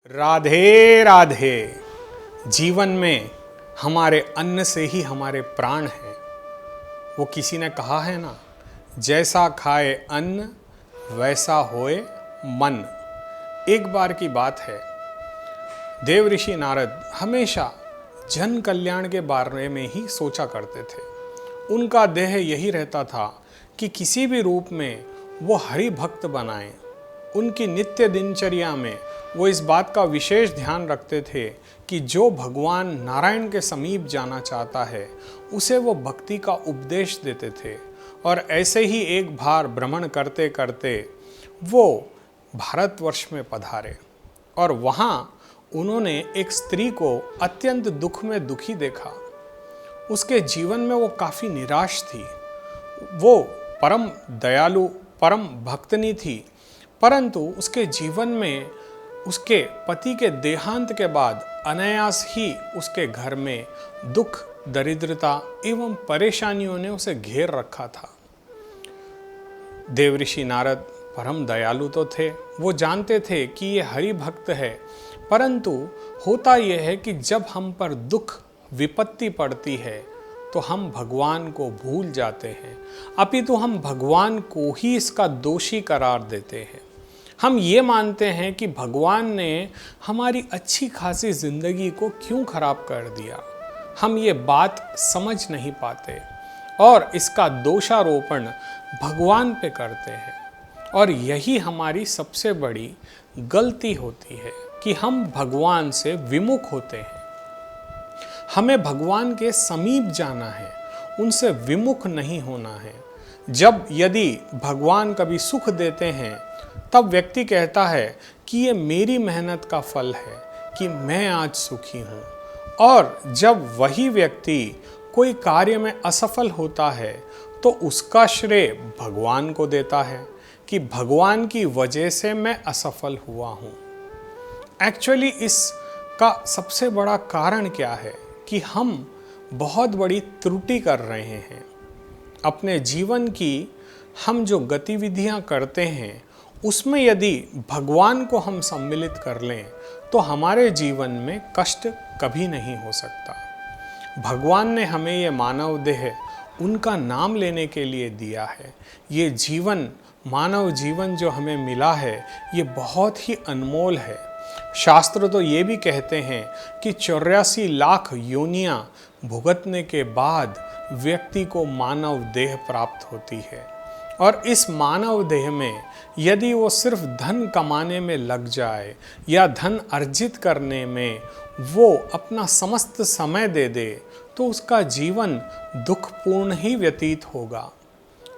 राधे राधे। जीवन में हमारे अन्न से ही हमारे प्राण हैं। वो किसी ने कहा है ना, जैसा खाए अन्न वैसा होए मन। एक बार की बात है, देव ऋषि नारद हमेशा जन कल्याण के बारे में ही सोचा करते थे। उनका देह यही रहता था कि किसी भी रूप में वो हरि भक्त बनाएं। उनकी नित्य दिनचर्या में वो इस बात का विशेष ध्यान रखते थे कि जो भगवान नारायण के समीप जाना चाहता है उसे वो भक्ति का उपदेश देते थे। और ऐसे ही एक बार भ्रमण करते करते वो भारतवर्ष में पधारे और वहाँ उन्होंने एक स्त्री को अत्यंत दुख में दुखी देखा। उसके जीवन में वो काफ़ी निराश थी। वो परम दयालु परम भक्तनी थी, परंतु उसके जीवन में उसके पति के देहांत के बाद अनायास ही उसके घर में दुख, दरिद्रता एवं परेशानियों ने उसे घेर रखा था। देव ऋषि नारद परम दयालु तो थे, वो जानते थे कि ये हरि भक्त है, परंतु होता यह है कि जब हम पर दुख विपत्ति पड़ती है तो हम भगवान को भूल जाते हैं, अपितु हम भगवान को ही इसका दोषी करार देते हैं। हम ये मानते हैं कि भगवान ने हमारी अच्छी खासी जिंदगी को क्यों खराब कर दिया। हम ये बात समझ नहीं पाते और इसका दोषारोपण भगवान पे करते हैं। और यही हमारी सबसे बड़ी गलती होती है कि हम भगवान से विमुख होते हैं। हमें भगवान के समीप जाना है, उनसे विमुख नहीं होना है। जब यदि भगवान कभी सुख देते हैं तब व्यक्ति कहता है कि ये मेरी मेहनत का फल है कि मैं आज सुखी हूँ। और जब वही व्यक्ति कोई कार्य में असफल होता है तो उसका श्रेय भगवान को देता है कि भगवान की वजह से मैं असफल हुआ हूँ। एक्चुअली इसका सबसे बड़ा कारण क्या है कि हम बहुत बड़ी त्रुटि कर रहे हैं। अपने जीवन की हम जो गतिविधियां करते हैं उसमें यदि भगवान को हम सम्मिलित कर लें तो हमारे जीवन में कष्ट कभी नहीं हो सकता। भगवान ने हमें ये मानव देह उनका नाम लेने के लिए दिया है। ये जीवन, मानव जीवन जो हमें मिला है, ये बहुत ही अनमोल है। शास्त्र तो ये भी कहते हैं कि 84 लाख योनियां भुगतने के बाद व्यक्ति को मानव देह प्राप्त होती है। और इस मानव देह में यदि वो सिर्फ धन कमाने में लग जाए या धन अर्जित करने में वो अपना समस्त समय दे दे तो उसका जीवन दुखपूर्ण ही व्यतीत होगा।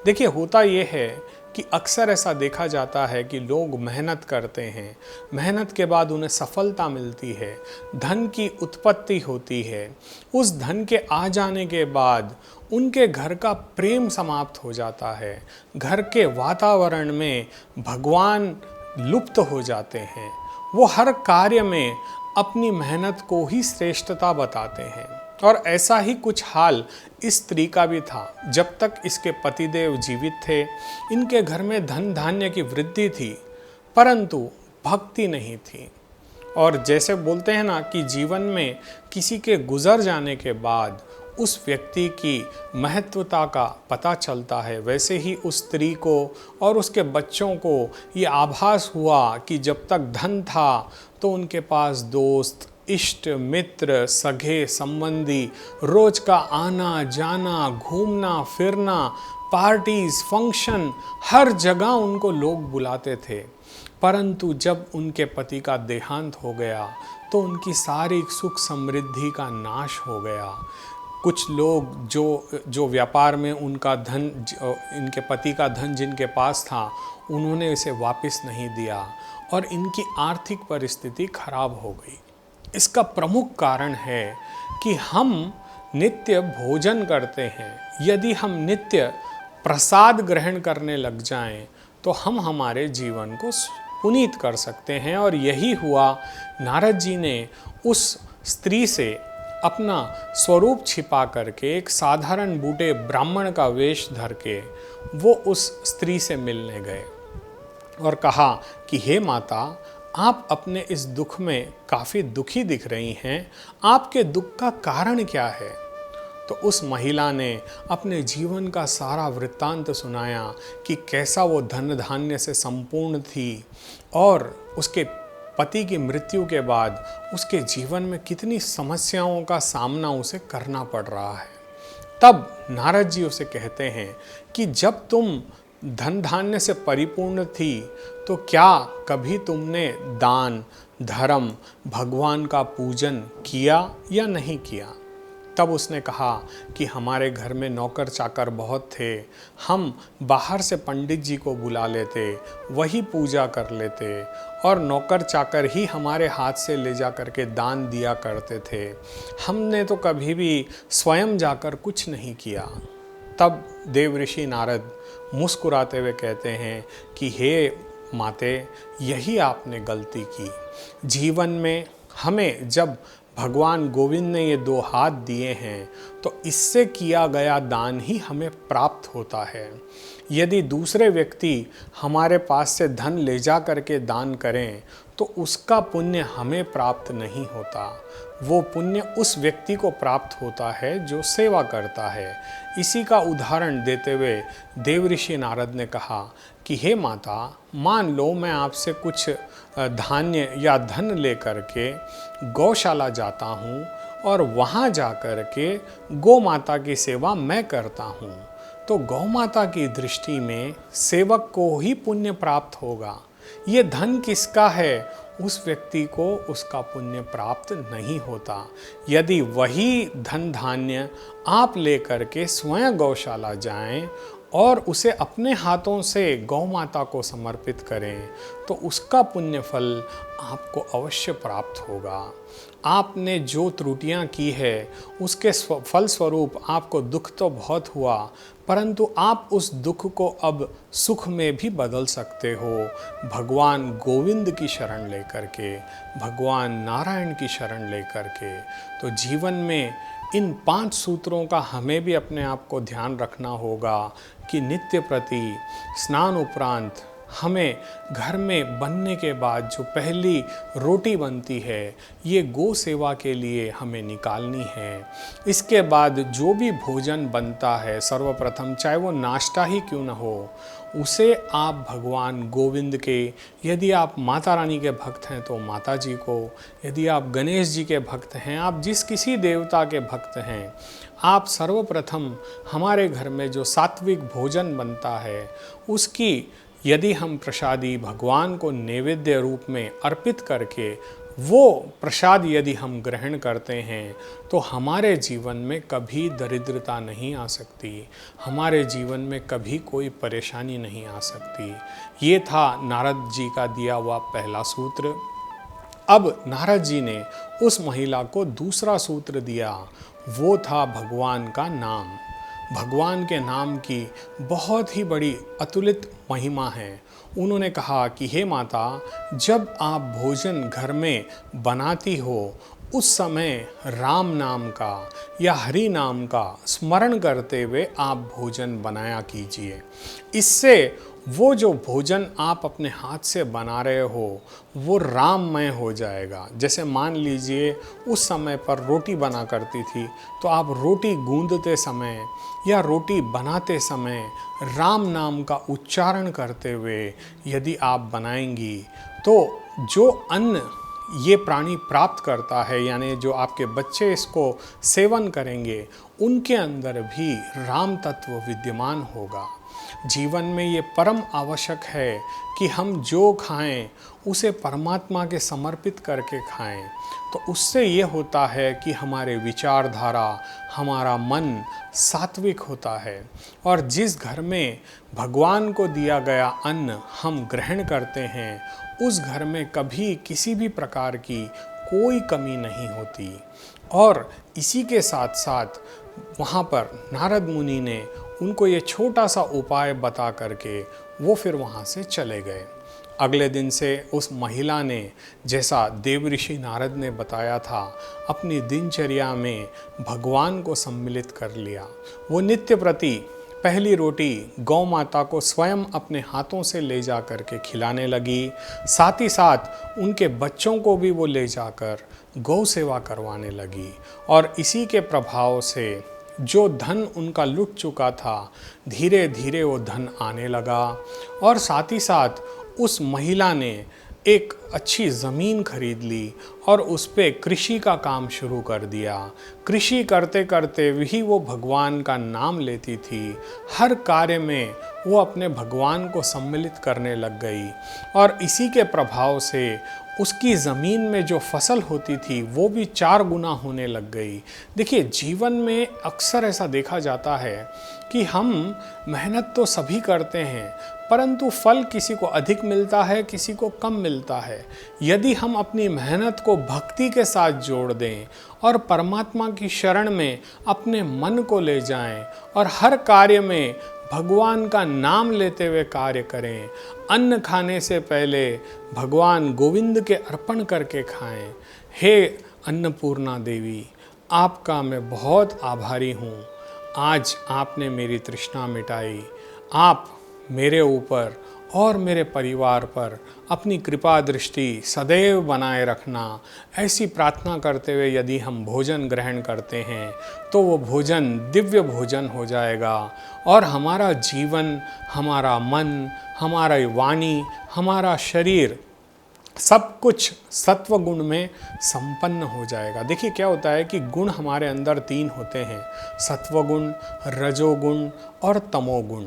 देखिए, होता ये है कि अक्सर ऐसा देखा जाता है कि लोग मेहनत करते हैं, मेहनत के बाद उन्हें सफलता मिलती है, धन की उत्पत्ति होती है। उस धन के आ जाने के बाद उनके घर का प्रेम समाप्त हो जाता है, घर के वातावरण में भगवान लुप्त हो जाते हैं। वो हर कार्य में अपनी मेहनत को ही श्रेष्ठता बताते हैं। और ऐसा ही कुछ हाल इस स्त्री का भी था। जब तक इसके पतिदेव जीवित थे, इनके घर में धन धान्य की वृद्धि थी, परंतु भक्ति नहीं थी। और जैसे बोलते हैं ना कि जीवन में किसी के गुजर जाने के बाद उस व्यक्ति की महत्वता का पता चलता है, वैसे ही उस स्त्री को और उसके बच्चों को ये आभास हुआ कि जब तक धन था तो उनके पास दोस्त, इष्ट मित्र, सगे संबंधी, रोज का आना जाना, घूमना फिरना, पार्टीज, फंक्शन, हर जगह उनको लोग बुलाते थे। परंतु जब उनके पति का देहांत हो गया तो उनकी सारी सुख समृद्धि का नाश हो गया। कुछ लोग जो व्यापार में उनका धन, इनके पति का धन जिनके पास था, उन्होंने इसे वापस नहीं दिया और इनकी आर्थिक परिस्थिति खराब हो गई। इसका प्रमुख कारण है कि हम नित्य भोजन करते हैं। यदि हम नित्य प्रसाद ग्रहण करने लग जाएं तो हम हमारे जीवन को पुनीत कर सकते हैं। और यही हुआ। नारद जी ने उस स्त्री से अपना स्वरूप छिपा करके एक साधारण बूढ़े ब्राह्मण का वेश धर के वो उस स्त्री से मिलने गए और कहा कि हे माता, आप अपने इस दुख में काफ़ी दुखी दिख रही हैं, आपके दुख का कारण क्या है? तो उस महिला ने अपने जीवन का सारा वृत्तांत सुनाया कि कैसा वो धन धान्य से संपूर्ण थी और उसके पति की मृत्यु के बाद उसके जीवन में कितनी समस्याओं का सामना उसे करना पड़ रहा है। तब नारद जी उसे कहते हैं कि जब तुम धन धान्य से परिपूर्ण थी तो क्या कभी तुमने दान धर्म भगवान का पूजन किया या नहीं किया? तब उसने कहा कि हमारे घर में नौकर चाकर बहुत थे, हम बाहर से पंडित जी को बुला लेते, वही पूजा कर लेते और नौकर चाकर ही हमारे हाथ से ले जा कर के दान दिया करते थे। हमने तो कभी भी स्वयं जाकर कुछ नहीं किया। तब देवऋषि नारद मुस्कुराते हुए कहते हैं कि हे माते, यही आपने गलती की। जीवन में हमें जब भगवान गोविंद ने ये 2 हाथ दिए हैं तो इससे किया गया दान ही हमें प्राप्त होता है। यदि दूसरे व्यक्ति हमारे पास से धन ले जा करके दान करें तो उसका पुण्य हमें प्राप्त नहीं होता, वो पुण्य उस व्यक्ति को प्राप्त होता है जो सेवा करता है। इसी का उदाहरण देते हुए देवऋषि नारद ने कहा कि हे माता, मान लो मैं आपसे कुछ धान्य या धन लेकर के गौशाला जाता हूँ और वहाँ जा कर के गौ माता की सेवा मैं करता हूँ, तो गौ माता की दृष्टि में सेवक को ही पुण्य प्राप्त होगा। ये धन किसका है, उस व्यक्ति को उसका पुण्य प्राप्त नहीं होता। यदि वही धन धान्य आप लेकर के स्वयं गौशाला जाएं और उसे अपने हाथों से गौ माता को समर्पित करें तो उसका पुण्य फल आपको अवश्य प्राप्त होगा। आपने जो त्रुटियां की है उसके फल स्वरूप आपको दुख तो बहुत हुआ, परंतु आप उस दुख को अब सुख में भी बदल सकते हो। भगवान गोविंद की शरण लेकर के, भगवान नारायण की शरण लेकर के। तो जीवन में इन 5 सूत्रों का हमें भी अपने आप को ध्यान रखना होगा कि नित्य प्रति स्नान उपरांत हमें घर में बनने के बाद जो पहली रोटी बनती है ये गौ सेवा के लिए हमें निकालनी है। इसके बाद जो भी भोजन बनता है सर्वप्रथम चाहे वो नाश्ता ही क्यों न हो, उसे आप भगवान गोविंद के, यदि आप माता रानी के भक्त हैं तो माता जी को, यदि आप गणेश जी के भक्त हैं, आप जिस किसी देवता के भक्त हैं, आप सर्वप्रथम हमारे घर में जो सात्विक भोजन बनता है उसकी यदि हम प्रसादी भगवान को नैवेद्य रूप में अर्पित करके वो प्रसाद यदि हम ग्रहण करते हैं तो हमारे जीवन में कभी दरिद्रता नहीं आ सकती, हमारे जीवन में कभी कोई परेशानी नहीं आ सकती। ये था नारद जी का दिया हुआ पहला सूत्र। अब नारद जी ने उस महिला को दूसरा सूत्र दिया, वो था भगवान का नाम। भगवान के नाम की बहुत ही बड़ी अतुलित महिमा है। उन्होंने कहा कि हे माता, जब आप भोजन घर में बनाती हो उस समय राम नाम का या हरि नाम का स्मरण करते हुए आप भोजन बनाया कीजिए। इससे वो जो भोजन आप अपने हाथ से बना रहे हो वो राममय हो जाएगा। जैसे मान लीजिए उस समय पर रोटी बना करती थी तो आप रोटी गूंदते समय या रोटी बनाते समय राम नाम का उच्चारण करते हुए यदि आप बनाएंगी तो जो अन्न ये प्राणी प्राप्त करता है, यानी जो आपके बच्चे इसको सेवन करेंगे, उनके अंदर भी राम तत्व विद्यमान होगा। जीवन में ये परम आवश्यक है कि हम जो खाएं उसे परमात्मा के समर्पित करके खाएं। तो उससे ये होता है कि हमारे विचारधारा, हमारा मन सात्विक होता है और जिस घर में भगवान को दिया गया अन्न हम ग्रहण करते हैं उस घर में कभी किसी भी प्रकार की कोई कमी नहीं होती। और इसी के साथ साथ वहाँ पर नारद मुनि ने उनको ये छोटा सा उपाय बता करके वो फिर वहाँ से चले गए। अगले दिन से उस महिला ने जैसा देवऋषि नारद ने बताया था अपनी दिनचर्या में भगवान को सम्मिलित कर लिया। वो नित्य प्रति पहली रोटी गौ माता को स्वयं अपने हाथों से ले जा कर के खिलाने लगी। साथ ही साथ उनके बच्चों को भी वो ले जाकर गौ सेवा करवाने लगी। और इसी के प्रभाव से जो धन उनका लुट चुका था, धीरे धीरे वो धन आने लगा। और साथ ही साथ उस महिला ने एक अच्छी ज़मीन खरीद ली और उस पे कृषि का काम शुरू कर दिया। कृषि करते करते भी वो भगवान का नाम लेती थी। हर कार्य में वो अपने भगवान को सम्मिलित करने लग गई और इसी के प्रभाव से उसकी ज़मीन में जो फसल होती थी वो भी 4 गुना होने लग गई। देखिए, जीवन में अक्सर ऐसा देखा जाता है कि हम मेहनत तो सभी करते हैं, परंतु फल किसी को अधिक मिलता है, किसी को कम मिलता है। यदि हम अपनी मेहनत को भक्ति के साथ जोड़ दें और परमात्मा की शरण में अपने मन को ले जाएं और हर कार्य में भगवान का नाम लेते हुए कार्य करें, अन्न खाने से पहले भगवान गोविंद के अर्पण करके खाएं। हे अन्नपूर्णा देवी, आपका मैं बहुत आभारी हूँ। आज आपने मेरी तृष्णा मिटाई। आप मेरे ऊपर और मेरे परिवार पर अपनी कृपा दृष्टि सदैव बनाए रखना। ऐसी प्रार्थना करते हुए यदि हम भोजन ग्रहण करते हैं तो वो भोजन दिव्य भोजन हो जाएगा और हमारा जीवन, हमारा मन, हमारा वाणी, हमारा शरीर सब कुछ सत्व गुण में संपन्न हो जाएगा। देखिए, क्या होता है कि गुण हमारे अंदर 3 होते हैं, सत्वगुण, रजोगुण और तमोगुण।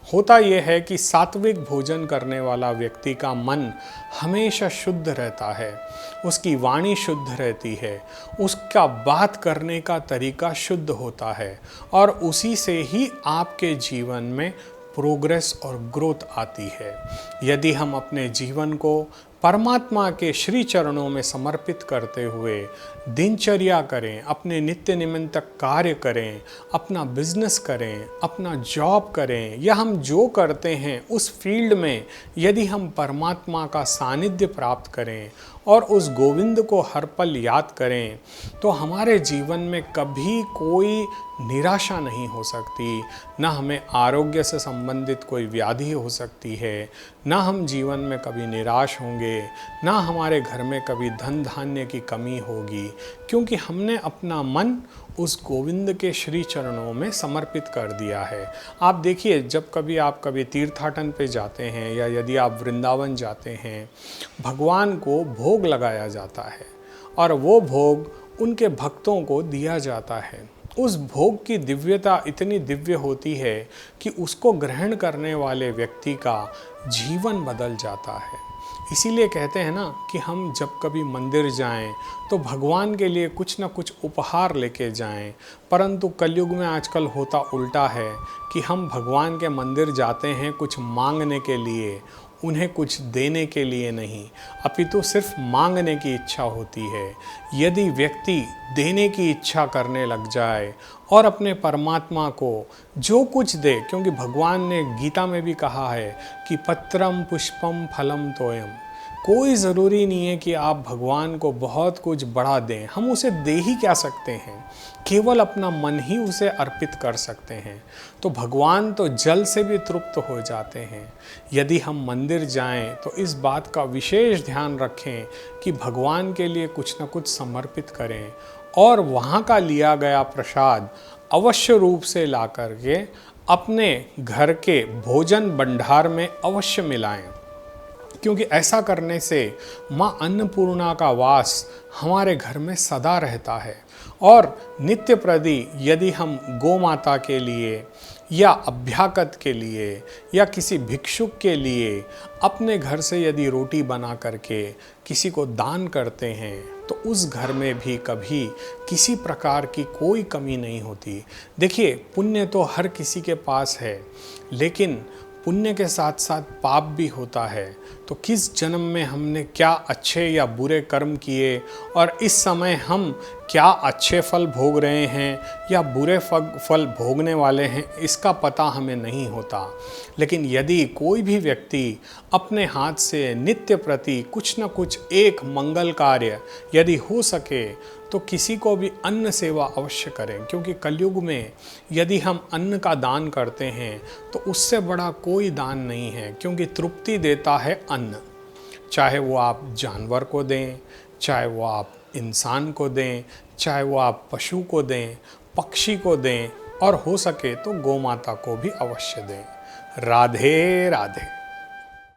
होता यह है कि सात्विक भोजन करने वाला व्यक्ति का मन हमेशा शुद्ध रहता है, उसकी वाणी शुद्ध रहती है, उसका बात करने का तरीका शुद्ध होता है और उसी से ही आपके जीवन में प्रोग्रेस और ग्रोथ आती है। यदि हम अपने जीवन को परमात्मा के श्री चरणों में समर्पित करते हुए दिनचर्या करें, अपने नित्य निमित्तक कार्य करें, अपना बिजनेस करें, अपना जॉब करें, या हम जो करते हैं उस फील्ड में यदि हम परमात्मा का सानिध्य प्राप्त करें और उस गोविंद को हर पल याद करें, तो हमारे जीवन में कभी कोई निराशा नहीं हो सकती। ना हमें आरोग्य से संबंधित कोई व्याधि हो सकती है, ना हम जीवन में कभी निराश होंगे, ना हमारे घर में कभी धन धान्य की कमी होगी, क्योंकि हमने अपना मन उस गोविंद के श्री चरणों में समर्पित कर दिया है। आप देखिए, जब कभी आप तीर्थाटन पे जाते हैं या यदि आप वृंदावन जाते हैं, भगवान को भोग लगाया जाता है और वो भोग उनके भक्तों को दिया जाता है। उस भोग की दिव्यता इतनी दिव्य होती है कि उसको ग्रहण करने वाले व्यक्ति का जीवन बदल जाता है। इसीलिए कहते हैं ना कि हम जब कभी मंदिर जाएं तो भगवान के लिए कुछ ना कुछ उपहार लेके जाएं, परंतु कलयुग में आजकल होता उल्टा है कि हम भगवान के मंदिर जाते हैं कुछ मांगने के लिए, उन्हें कुछ देने के लिए नहीं, अपितु सिर्फ मांगने की इच्छा होती है। यदि व्यक्ति देने की इच्छा करने लग जाए और अपने परमात्मा को जो कुछ दे, क्योंकि भगवान ने गीता में भी कहा है कि पत्रम पुष्पम फलम तोयम, कोई ज़रूरी नहीं है कि आप भगवान को बहुत कुछ बढ़ा दें, हम उसे दे ही क्या सकते हैं, केवल अपना मन ही उसे अर्पित कर सकते हैं। तो भगवान तो जल से भी तृप्त हो जाते हैं। यदि हम मंदिर जाएं तो इस बात का विशेष ध्यान रखें कि भगवान के लिए कुछ न कुछ समर्पित करें और वहाँ का लिया गया प्रसाद अवश्य रूप से ला करके अपने घर के भोजन भंडार में अवश्य मिलाएं, क्योंकि ऐसा करने से माँ अन्नपूर्णा का वास हमारे घर में सदा रहता है। और नित्य प्रति यदि हम गौ माता के लिए या अभ्यागत के लिए या किसी भिक्षुक के लिए अपने घर से यदि रोटी बना करके किसी को दान करते हैं तो उस घर में भी कभी किसी प्रकार की कोई कमी नहीं होती। देखिए, पुण्य तो हर किसी के पास है, लेकिन पुण्य के साथ साथ पाप भी होता है। तो किस जन्म में हमने क्या अच्छे या बुरे कर्म किए और इस समय हम क्या अच्छे फल भोग रहे हैं या बुरे फल भोगने वाले हैं, इसका पता हमें नहीं होता। लेकिन यदि कोई भी व्यक्ति अपने हाथ से नित्य प्रति कुछ न कुछ एक मंगल कार्य यदि हो सके तो किसी को भी अन्न सेवा अवश्य करें, क्योंकि कलयुग में यदि हम अन्न का दान करते हैं तो उससे बड़ा कोई दान नहीं है, क्योंकि तृप्ति देता है अन्न। चाहे वो आप जानवर को दें, चाहे वो आप इंसान को दें, चाहे वो आप पशु को दें, पक्षी को दें, और हो सके तो गौ माता को भी अवश्य दें। राधे राधे।